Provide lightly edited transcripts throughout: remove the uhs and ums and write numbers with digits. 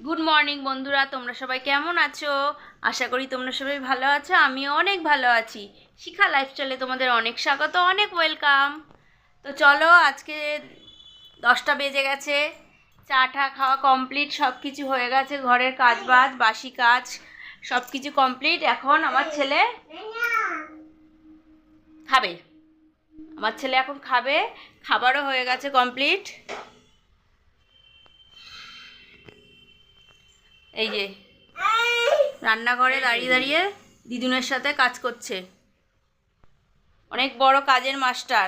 Good morning বন্ধুরা, তোমরা সবাই কেমন আছো? আশা করি তোমরা সবাই ভালো আছো। আমিও অনেক ভালো আছি। শিখা লাইফস্টাইলে তোমাদের অনেক স্বাগত, অনেক ওয়েলকাম। তো চলো, আজকে 10টা বেজে গেছে। চা টা খাওয়া কমপ্লিট, সব কিছু হয়ে গেছে, ঘরের কাজ বাজ বাসি কাজ সব কিছু কমপ্লিট। এখন আমার ছেলে খাবে, এখন খাবে। খাবারও হয়ে গেছে কমপ্লিট। এই যে রান্নাঘরে দাঁড়িয়ে দাঁড়িয়ে দিদুনের সাথে কাজ করছে। অনেক বড় কাজের মাস্টার,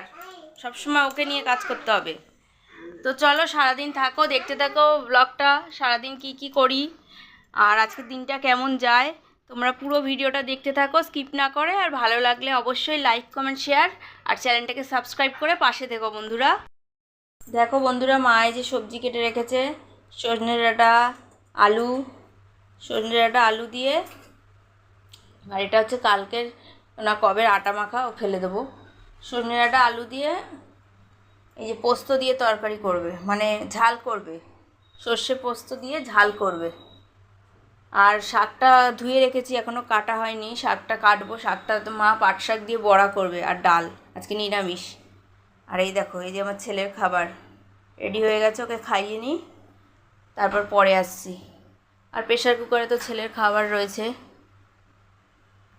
সবসময় ওকে নিয়ে কাজ করতে হবে। তো চলো, সারাদিন থাকো, দেখতে থাকো ব্লগটা, সারাদিন কি কি করি আর আজকের দিনটা কেমন যায়। তোমরা পুরো ভিডিওটা দেখতে থাকো স্কিপ না করে। আর ভালো লাগলে অবশ্যই লাইক কমেন্ট শেয়ার আর চ্যানেলটাকে সাবস্ক্রাইব করে পাশে থেকো বন্ধুরা। দেখো বন্ধুরা, মা এই যে সবজি কেটে রেখেছে, সজনে ডাঁটা, আলু, সজনে ডাঁটা আলু দিয়ে। আর এটা হচ্ছে কালকের না কবের আটা মাখা, ও ফেলে দেবো। সজনে ডাঁটা আলু দিয়ে এই যে পোস্ত দিয়ে তরকারি করবে, মানে ঝাল করবে, সর্ষে পোস্ত দিয়ে ঝাল করবে। আর শাকটা ধুয়ে রেখেছি, এখনও কাটা হয়নি, শাকটা কাটবো। শাকটা তো মা পাট শাক দিয়ে বড়া করবে, আর ডাল, আজকে নিরামিষ। আর এই দেখো, এই যে আমার ছেলের খাবার রেডি হয়ে গেছে, ওকে খাইয়ে নিই, তারপর পরে আসছি। আর প্রেশার কুকারে তো ছেলের খাবার রয়েছে,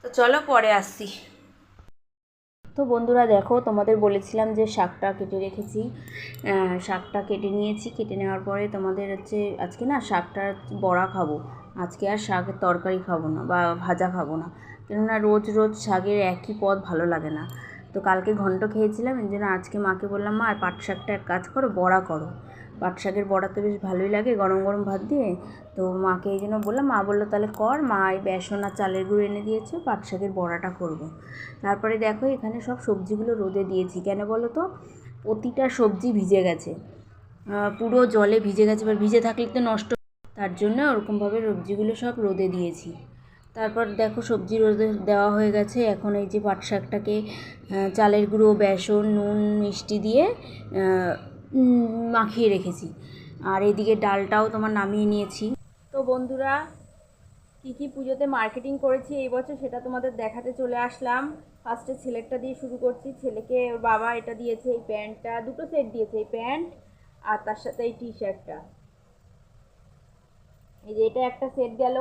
তো চলো পরে আসছি। তো বন্ধুরা দেখো, তোমাদের বলেছিলাম যে শাকটা কেটে রেখেছি, শাকটা কেটে নিয়েছি। কেটে নেওয়ার পরে তোমাদের হচ্ছে আজকে না শাকটা বড়া খাবো। আজকে আর শাকের তরকারি খাবো না বা ভাজা খাবো না, কেননা রোজ রোজ শাকের একই পদ ভালো লাগে না। তো কালকে ঘন্ট খেয়েছিলাম, এই জন্য আজকে মাকে বললাম, মা আর পাট শাকটা এক কাজ করো, বড়া করো। পাট শাকের বড়া তো বেশ ভালোই লাগে গরম গরম ভাত দিয়ে। তো মাকে এই জন্য বললাম, মা বললো তাহলে কর। মা এই বেসন আর চালের গুঁড়ো এনে দিয়েছে, পাট শাকের বড়াটা করবো। তারপরে দেখো, এখানে সব সবজিগুলো রোদে দিয়েছি। কেন বলো তো? প্রতিটা সবজি ভিজে গেছে, পুরো জলে ভিজে গেছে। এবার ভিজে থাকলে তো নষ্ট, তার জন্য ওরকমভাবে সবজিগুলো সব রোদে দিয়েছি। তারপর দেখো সবজি রোদে দেওয়া হয়ে গেছে। এখন এই যে পাট শাকটাকে চালের গুঁড়ো, বেসন, নুন, মিষ্টি দিয়ে মাখিয়ে রেখেছি। আর এদিকে ডালটাও তোমার নামিয়ে নিয়েছি। তো বন্ধুরা, কী কী পুজোতে মার্কেটিং করেছি এই বছর সেটা তোমাদের দেখাতে চলে আসলাম। ফার্স্টে ছেলেরটা দিয়ে শুরু করছি। ছেলেকে ওর বাবা এটা দিয়েছে, এই প্যান্টটা, দুটো সেট দিয়েছে, এই প্যান্ট আর তার সাথে এই টি শার্টটা। এই যে এটা একটা সেট গেল।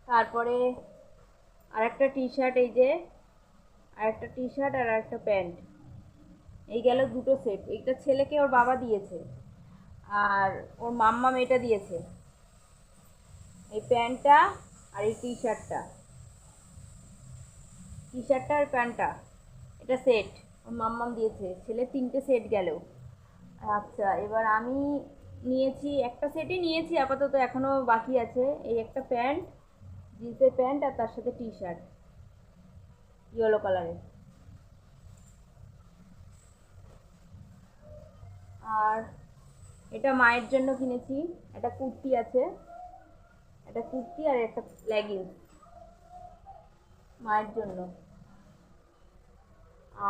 তারপরে আর একটা টি শার্ট, এই যে আর একটা টি শার্ট আর একটা প্যান্ট, এই গেল দুটো সেট। এইটা ছেলেকে ওর বাবা দিয়েছে। আর ওর মাম্মাম এটা দিয়েছে, এই প্যান্টটা আর এই টি শার্টটা, টি শার্টটা আর প্যান্টটা, এটা সেট ওর মাম্মাম দিয়েছে। ছেলে 3টে সেট গেল। আচ্ছা, এবার আমি নিয়েছি একটা সেটই নিয়েছি আপাতত, এখনও বাকি আছে। এই একটা প্যান্ট, জিন্সের প্যান্ট আর তার সাথে টি শার্ট ইয়েলো কালারের। আর এটা মায়ের জন্য কিনেছি, একটা কুর্তি আছে, একটা কুর্তি আর একটা লেগিংস মায়ের জন্য।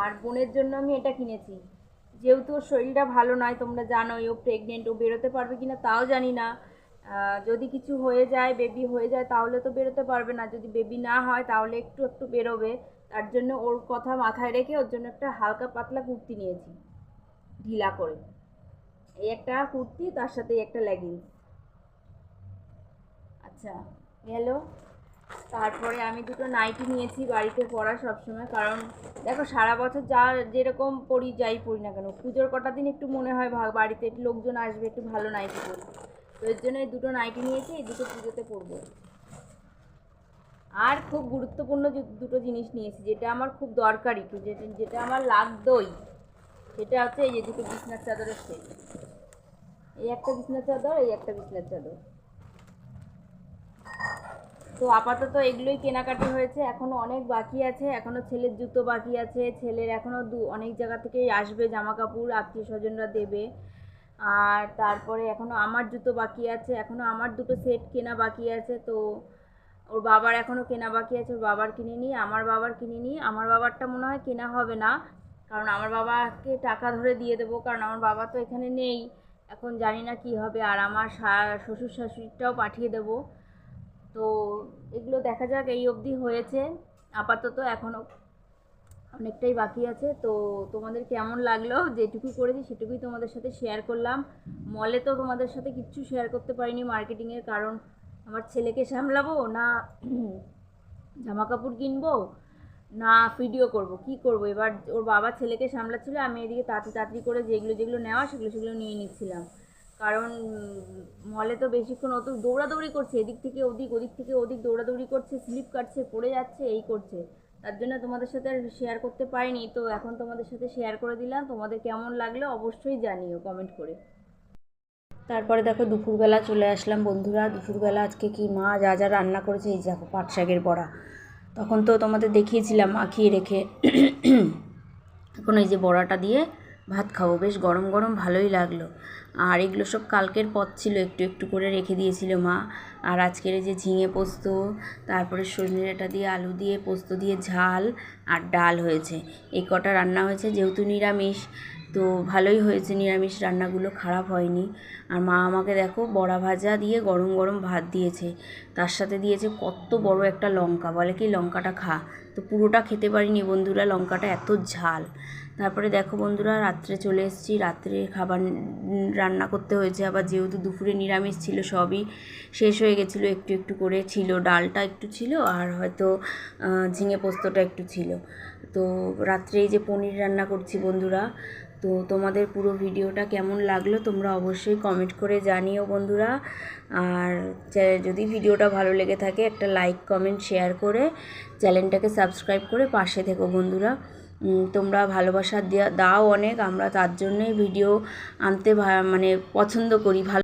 আর বোনের জন্য আমি এটা কিনেছি, যেহেতু ওর শরীরটা ভালো নয়, তোমরা জানোই ও প্রেগনেন্ট, ও বেরোতে পারবে কি না তাও জানি না। যদি কিছু হয়ে যায়, বেবি হয়ে যায়, তাহলে তো বেরোতে পারবে না। যদি বেবি না হয় তাহলে একটু একটু বেরোবে। তার জন্য ওর কথা মাথায় রেখে ওর জন্য একটা হালকা পাতলা কুর্তি নিয়েছি, ঢিলা করে। এই একটা কুর্তি, তার সাথে একটা লেগিংস। আচ্ছা, গেল। তারপরে আমি দুটো নাইটি নিয়েছি বাড়িতে পরা সবসময়, কারণ দেখো সারা বছর যা যেরকম পরি, যাই পরি না কেন, পুজোর কটা দিন একটু মনে হয় বাড়িতে একটু লোকজন আসবে, একটু ভালো নাইটি পরি। তো এর জন্য এই দুটো নাইটি নিয়েছি, এই দুটো পুজোতে পরবো। আর খুব গুরুত্বপূর্ণ দুটো জিনিস নিয়েছি, যেটা আমার খুব দরকারি, যেটা আমার লাগতোই, সেটা হচ্ছে এই যে দুটো বিছনার চাদরের সেট। এই একটা বিছনার চাদর, এই একটা বিছনার চাদর। তো আপাতত এগুলোই কেনাকাটি হয়েছে, এখনও অনেক বাকি আছে। এখনও ছেলের জুতো বাকি আছে, ছেলের এখনও অনেক জায়গা থেকেই আসবে জামা কাপড়, আত্মীয় স্বজনরা দেবে। আর তারপরে এখনও আমার জুতো বাকি আছে, এখনও আমার দুটো সেট কেনা বাকি আছে। তো ওর বাবার এখনও কেনা বাকি আছে, ওর বাবার কিনে নিই, আমার বাবার কিনে নিই। আমার বাবারটা মনে হয় কেনা হবে না, কারণ আমার বাবাকে টাকা ধরে দিয়ে দেবো, কারণ আমার বাবা তো এখানে নেই। এখন জানি না কি হবে। আর আমার শ্বশুর শাশুড়িটাও পাঠিয়ে দেবো। তো এগুলো দেখা যাক, এই অবধি হয়েছে আপাতত, এখনও অনেকটাই বাকি আছে। তো তোমাদের কেমন লাগলো, যেটুকু করেছি সেটুকুই তোমাদের সাথে শেয়ার করলাম। মলে তো তোমাদের সাথে কিচ্ছু শেয়ার করতে পারিনি মার্কেটিংয়ের, কারণ আমার ছেলেকে সামলাবো না, জামা কাপড় কিনবো না ভিডিও করব, কি করব। এবার ওর বাবা ছেলেকে সামলাচ্ছিল, আমি এদিকে তাড়াতাড়ি করে যেগুলো যেগুলো নেওয়া সেগুলো নিয়ে নিচ্ছিলাম। কারণ মলে তো বেশিক্ষণ অত দৌড়াদৌড়ি করছে, এদিক থেকে ওদিক ওদিক থেকে ওদিক দৌড়াদৌড়ি করছে, স্লিপ কাটছে, পড়ে যাচ্ছে, এই করছে। তার জন্য তোমাদের সাথে আর শেয়ার করতে পারিনি। তো এখন তোমাদের সাথে শেয়ার করে দিলাম। তোমাদের কেমন লাগলো অবশ্যই জানিও কমেন্ট করে। তারপরে দেখো দুপুরবেলা চলে আসলাম বন্ধুরা। দুপুরবেলা আজকে কি মা যা যা রান্না করেছে, এই দেখো পাট শাকের বড়া। তখন তো তোমাদের দেখিয়েছিলাম মাখিয়ে রেখে। এখন এই যে বড়াটা দিয়ে ভাত খাবো, বেশ গরম গরম ভালোই লাগলো। আর এগুলো সব কালকের পদ ছিল, একটু একটু করে রেখে দিয়েছিল মা। আর আজকের এই যে ঝিঙে পোস্ত, তারপরে সজনে ডাঁটা দিয়ে আলু দিয়ে পোস্ত দিয়ে ঝাল আর ডাল হয়েছে। এই কটা রান্না হয়েছে, যেহেতু নিরামিষ তো ভালোই হয়েছে, নিরামিষ রান্নাগুলো খারাপ হয়নি। আর মা আমাকে দেখো বড়া ভাজা দিয়ে গরম গরম ভাত দিয়েছে, তার সাথে দিয়েছে কত বড় একটা লঙ্কা, বলে কি লঙ্কাটা খা। তো পুরোটা খেতে পারিনি বন্ধুরা, লঙ্কাটা এত ঝাল। তারপরে দেখো বন্ধুরা রাত্রে চলে এসেছি, রাত্রে খাবার রান্না করতে হয়েছে আবার, যেহেতু দুপুরে নিরামিষ ছিল, সবই শেষ হয়ে গেছিলো, একটু একটু করে ছিল, ডালটা একটু ছিল আর হয়তো ঝিঙে পোস্তটা একটু ছিল। তো রাত্রে এই যে পনির রান্না করছি বন্ধুরা। তো তোমাদের পুরো ভিডিওটা কেমন লাগলো তোমরা অবশ্যই কমেন্ট করে জানিও বন্ধুরা। আর যদি ভিডিওটা ভালো লেগে থাকে একটা লাইক কমেন্ট শেয়ার করে চ্যানেলটাকে সাবস্ক্রাইব করে পাশে থেকো বন্ধুরা। তোমরা ভালোবাসা দাও অনেক, আমরা তার জন্যই ভিডিও আনতে মানে পছন্দ করি, ভালো